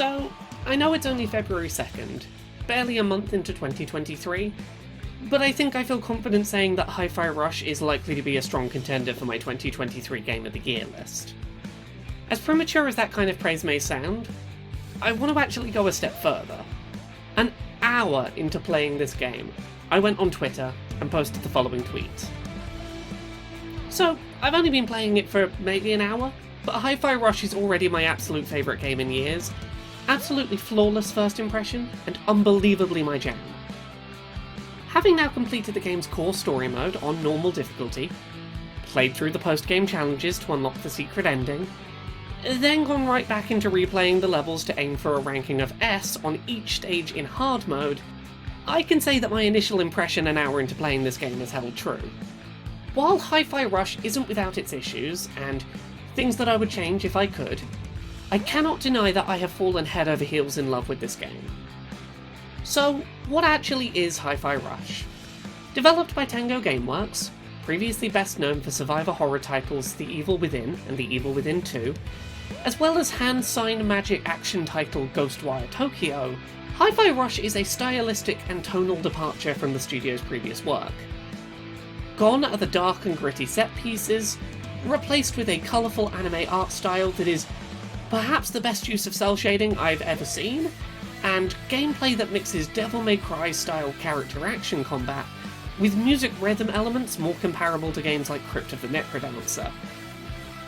So, I know it's only February 2nd, barely a month into 2023, but I think I feel confident saying that Hi-Fi Rush is likely to be a strong contender for my 2023 Game of the Year list. As premature as that kind of praise may sound, I want to actually go a step further. An hour into playing this game, I went on Twitter and posted the following tweet. So, I've only been playing it for maybe an hour, but Hi-Fi Rush is already my absolute favourite game in years. Absolutely flawless first impression, and unbelievably my jam. Having now completed the game's core story mode on normal difficulty, played through the post-game challenges to unlock the secret ending, then gone right back into replaying the levels to aim for a ranking of S on each stage in hard mode, I can say that my initial impression an hour into playing this game has held true. While Hi-Fi Rush isn't without its issues, and things that I would change if I could, I cannot deny that I have fallen head over heels in love with this game. So, what actually is Hi-Fi Rush? Developed by Tango Gameworks, previously best known for survivor horror titles The Evil Within and The Evil Within 2, as well as hand-sign magic action title Ghostwire Tokyo, Hi-Fi Rush is a stylistic and tonal departure from the studio's previous work. Gone are the dark and gritty set pieces, replaced with a colourful anime art style that is perhaps the best use of cel shading I've ever seen, and gameplay that mixes Devil May Cry style character action combat with music rhythm elements more comparable to games like Crypt of the Necrodancer.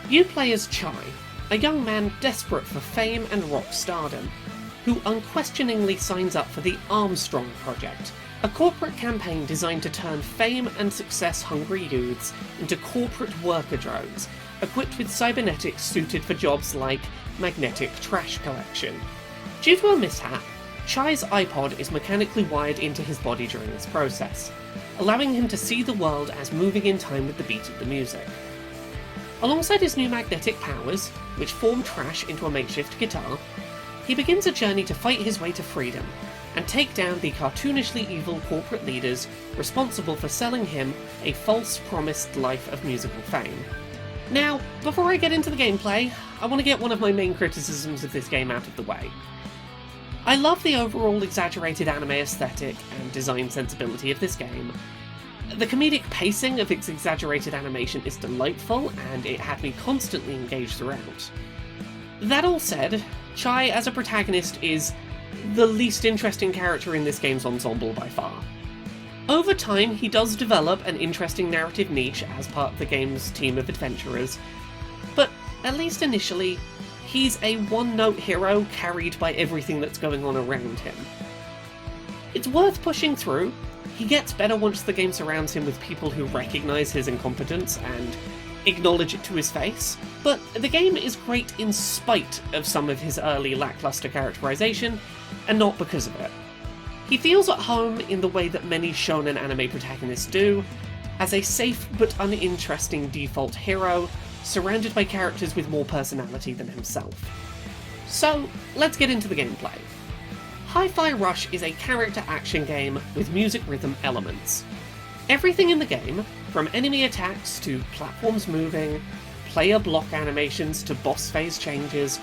You play as Chai, a young man desperate for fame and rock stardom, who unquestioningly signs up for the Armstrong Project, a corporate campaign designed to turn fame and success-hungry youths into corporate worker drones, equipped with cybernetics suited for jobs like magnetic trash collection. Due to a mishap, Chai's iPod is mechanically wired into his body during this process, allowing him to see the world as moving in time with the beat of the music. Alongside his new magnetic powers, which form trash into a makeshift guitar, he begins a journey to fight his way to freedom, and take down the cartoonishly evil corporate leaders responsible for selling him a false promised life of musical fame. Now, before I get into the gameplay, I want to get one of my main criticisms of this game out of the way. I love the overall exaggerated anime aesthetic and design sensibility of this game. The comedic pacing of its exaggerated animation is delightful, and it had me constantly engaged throughout. That all said, Chai as a protagonist is the least interesting character in this game's ensemble by far. Over time, he does develop an interesting narrative niche as part of the game's team of adventurers, but at least initially, he's a one-note hero carried by everything that's going on around him. It's worth pushing through. He gets better once the game surrounds him with people who recognise his incompetence and acknowledge it to his face, but the game is great in spite of some of his early lackluster characterisation, and not because of it. He feels at home in the way that many shonen anime protagonists do, as a safe but uninteresting default hero, surrounded by characters with more personality than himself. So, let's get into the gameplay. Hi-Fi Rush is a character action game with music rhythm elements. Everything in the game, from enemy attacks to platforms moving, player block animations to boss phase changes,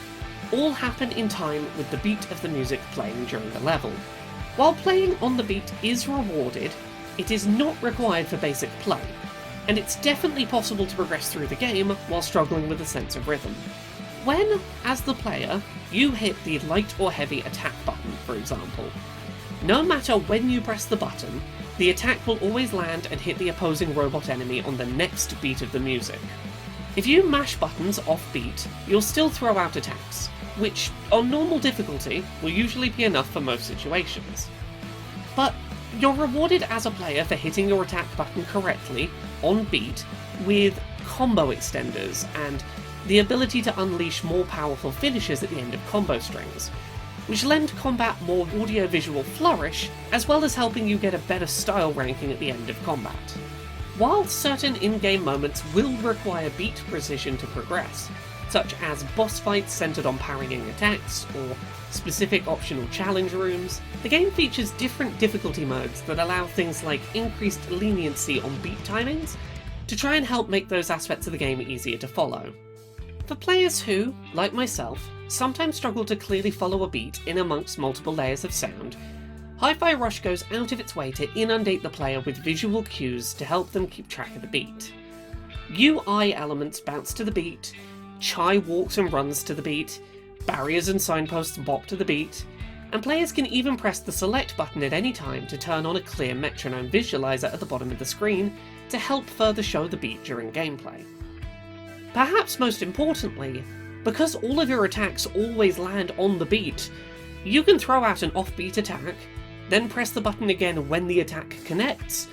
all happen in time with the beat of the music playing during the level. While playing on the beat is rewarded, it is not required for basic play, and it's definitely possible to progress through the game while struggling with a sense of rhythm. When, as the player, you hit the light or heavy attack button, for example, no matter when you press the button, the attack will always land and hit the opposing robot enemy on the next beat of the music. If you mash buttons off beat, you'll still throw out attacks, which, on normal difficulty, will usually be enough for most situations. But you're rewarded as a player for hitting your attack button correctly, on beat, with combo extenders and the ability to unleash more powerful finishes at the end of combo strings, which lend combat more audio-visual flourish, as well as helping you get a better style ranking at the end of combat. While certain in-game moments will require beat precision to progress, such as boss fights centered on parrying attacks, or specific optional challenge rooms, the game features different difficulty modes that allow things like increased leniency on beat timings to try and help make those aspects of the game easier to follow. For players who, like myself, sometimes struggle to clearly follow a beat in amongst multiple layers of sound, Hi-Fi Rush goes out of its way to inundate the player with visual cues to help them keep track of the beat. UI elements bounce to the beat, Chai walks and runs to the beat, barriers and signposts bop to the beat, and players can even press the select button at any time to turn on a clear metronome visualizer at the bottom of the screen to help further show the beat during gameplay. Perhaps most importantly, because all of your attacks always land on the beat, you can throw out an offbeat attack, then press the button again when the attack connects,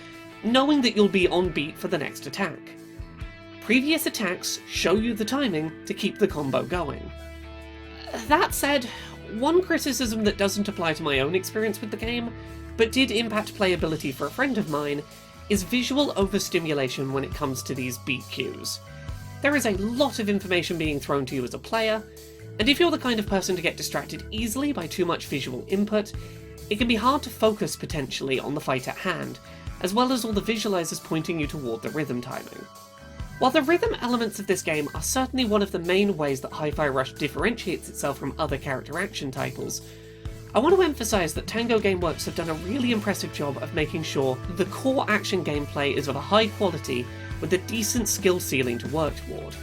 knowing that you'll be on beat for the next attack. Previous attacks show you the timing to keep the combo going. That said, one criticism that doesn't apply to my own experience with the game, but did impact playability for a friend of mine, is visual overstimulation when it comes to these beat cues. There is a lot of information being thrown to you as a player, and if you're the kind of person to get distracted easily by too much visual input, it can be hard to focus potentially on the fight at hand, as well as all the visualizers pointing you toward the rhythm timing. While the rhythm elements of this game are certainly one of the main ways that Hi-Fi Rush differentiates itself from other character action titles, I want to emphasize that Tango Gameworks have done a really impressive job of making sure the core action gameplay is of a high quality with a decent skill ceiling to work toward.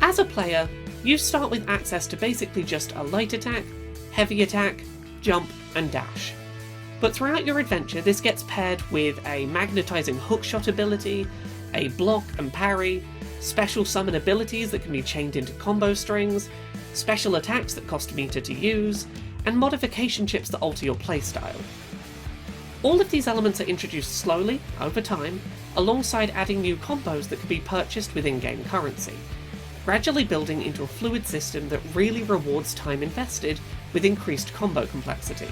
As a player, you start with access to basically just a light attack, heavy attack, jump, and dash. But throughout your adventure, this gets paired with a magnetizing hookshot ability, a block and parry, special summon abilities that can be chained into combo strings, special attacks that cost meter to use, and modification chips that alter your playstyle. All of these elements are introduced slowly, over time, alongside adding new combos that can be purchased with in-game currency, gradually building into a fluid system that really rewards time invested with increased combo complexity.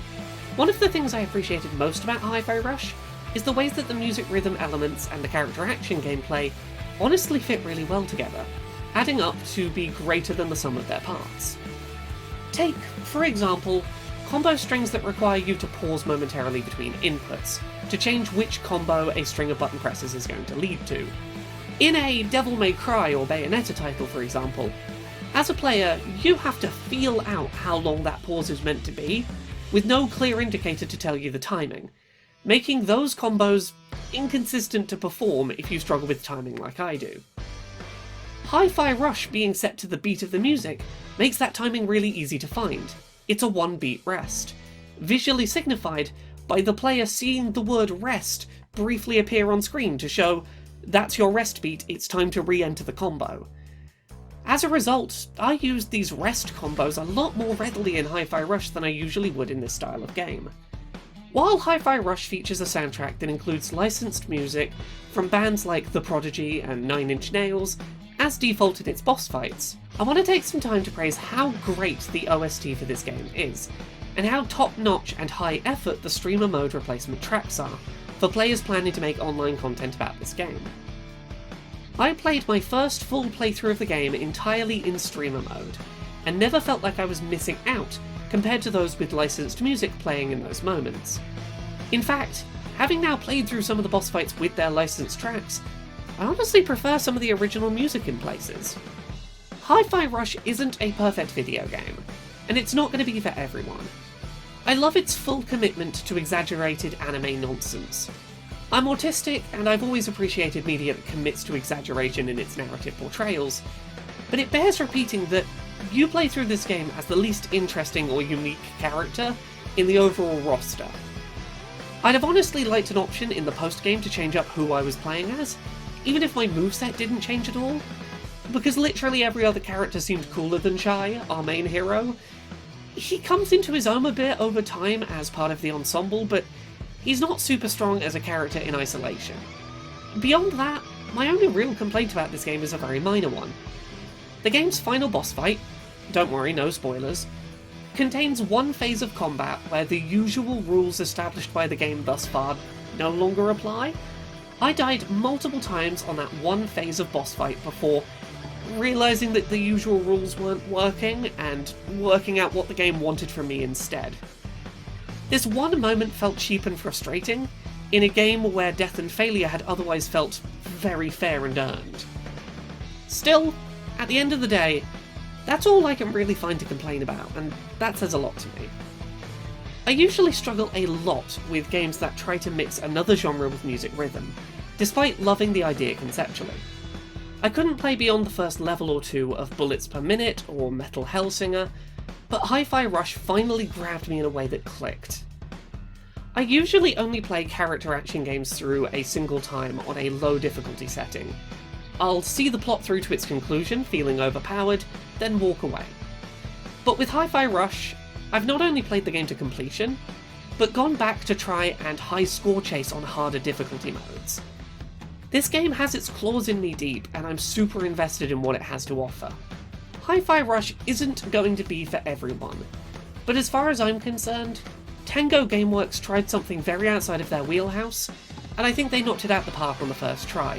One of the things I appreciated most about Hi-Fi Rush is the ways that the music rhythm elements and the character action gameplay honestly fit really well together, adding up to be greater than the sum of their parts. Take, for example, combo strings that require you to pause momentarily between inputs, to change which combo a string of button presses is going to lead to. In a Devil May Cry or Bayonetta title, for example, as a player, you have to feel out how long that pause is meant to be, with no clear indicator to tell you the timing, making those combos inconsistent to perform if you struggle with timing like I do. Hi-Fi Rush being set to the beat of the music makes that timing really easy to find. It's a one-beat rest, visually signified by the player seeing the word rest briefly appear on screen to show that's your rest beat, it's time to re-enter the combo. As a result, I used these rest combos a lot more readily in Hi-Fi Rush than I usually would in this style of game. While Hi-Fi Rush features a soundtrack that includes licensed music from bands like The Prodigy and 9 Inch Nails, as default in its boss fights, I want to take some time to praise how great the OST for this game is, and how top-notch and high-effort the streamer mode replacement tracks are for players planning to make online content about this game. I played my first full playthrough of the game entirely in streamer mode, and never felt like I was missing out compared to those with licensed music playing in those moments. In fact, having now played through some of the boss fights with their licensed tracks, I honestly prefer some of the original music in places. Hi-Fi Rush isn't a perfect video game, and it's not going to be for everyone. I love its full commitment to exaggerated anime nonsense. I'm autistic, and I've always appreciated media that commits to exaggeration in its narrative portrayals, but it bears repeating that you play through this game as the least interesting or unique character in the overall roster. I'd have honestly liked an option in the post-game to change up who I was playing as, even if my moveset didn't change at all, because literally every other character seemed cooler than Chai, our main hero. He comes into his own a bit over time as part of the ensemble, but he's not super strong as a character in isolation. Beyond that, my only real complaint about this game is a very minor one. The game's final boss fight, don't worry, no spoilers, contains one phase of combat where the usual rules established by the game thus far no longer apply. I died multiple times on that one phase of boss fight before realising that the usual rules weren't working, and working out what the game wanted from me instead. This one moment felt cheap and frustrating, in a game where death and failure had otherwise felt very fair and earned. Still, At the end of the day, that's all I can really find to complain about, and that says a lot to me. I usually struggle a lot with games that try to mix another genre with music rhythm, despite loving the idea conceptually. I couldn't play beyond the first level or two of Bullets Per Minute or Metal Hellsinger, but Hi-Fi Rush finally grabbed me in a way that clicked. I usually only play character action games through a single time on a low difficulty setting. I'll see the plot through to its conclusion, feeling overpowered, then walk away. But with Hi-Fi Rush, I've not only played the game to completion, but gone back to try and high score chase on harder difficulty modes. This game has its claws in me deep, and I'm super invested in what it has to offer. Hi-Fi Rush isn't going to be for everyone, but as far as I'm concerned, Tango Gameworks tried something very outside of their wheelhouse, and I think they knocked it out the park on the first try.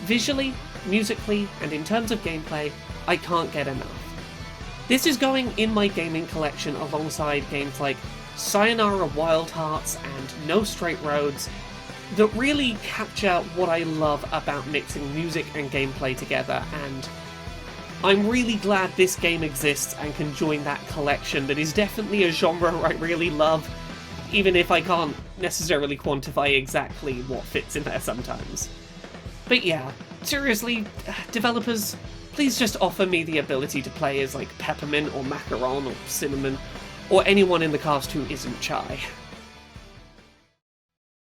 Visually, musically, and in terms of gameplay, I can't get enough. This is going in my gaming collection alongside games like Sayonara Wild Hearts and No Straight Roads that really capture what I love about mixing music and gameplay together, and I'm really glad this game exists and can join that collection that is definitely a genre I really love, even if I can't necessarily quantify exactly what fits in there sometimes. But yeah, seriously, developers, please just offer me the ability to play as like Peppermint or Macaron or Cinnamon, or anyone in the cast who isn't Chai.